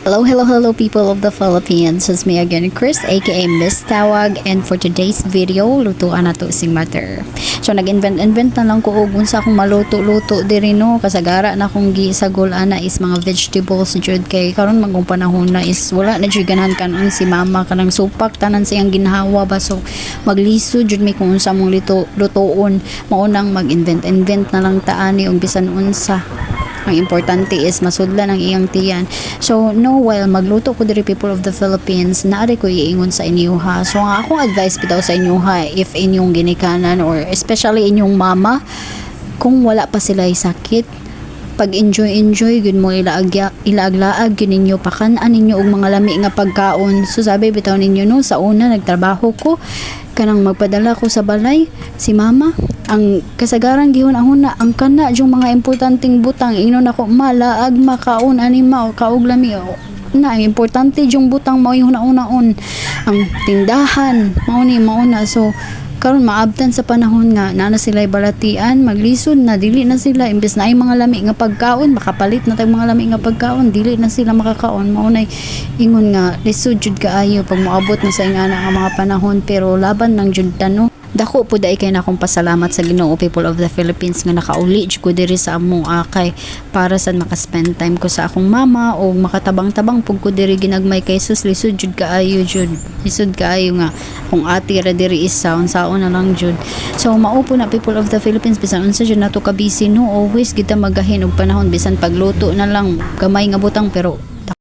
Hello, hello, hello people of the Philippines. It's me again, Chris, aka Miss Tawag, and for today's video, lutuan na to sing matter. So nag-invent na lang ko og unsa akong maluto-luto diri no, kasagara na akong gisagol ana is mga vegetables jud kay karon magong panahon na is wala na jud ganahan kanon si mama kanang supak tanan siyang ginhawa ba, so magliso jud mi kung unsa mong lutoon, maunang mag-invent na lang taani og bisan unsa. Ang importante is masudlan ang iyang tiyan. So, no, while magluto ko diri people of the Philippines, naari ko iingon sa inyo ha. So, ang akong advice bitaw sa inyo ha, if inyong ginikanan or especially inyong mama, kung wala pa sila sakit, pag enjoy gud mo ilaaglaag gud ninyo pakan-an ninyo og mga lami nga pagkaon. So sabi bitaw ninyo no, sa una nagtrabaho ko kanang magpadala ko sa balay si mama, ang kasagaran gihon na ang kana yung mga importanteng butang ingnon ako malaag makaon anima o kaog lami o na ang importante yung butang mao yung una-unaon ang tindahan mao na. So karon maabtan sa panahon nga na sila balatian maglisod na dili na sila imbes na ay mga lami nga pagkaon makapalit na tayong mga lami nga pagkaon dili na sila makakaon. Mao nay ingon nga lisod jud kaayo pag moabot na sa ingana nga mga panahon, pero laban lang jud tano. Dako po dai kay na akong pasalamat sa Ginoo people of the Philippines nga nakauli ko diri sa among akay para sa maka-spend time ko sa akong mama o makatabang-tabang pug ko diri ginagmay kay sus lisod jud kaayo jud lisod kaayo nga kung ati ra diri is saon na lang jud. So maupo na people of the Philippines bisan unsa jud nato ka busy no, always kita magahin og panahon bisan pagluto na lang gamay nga butang pero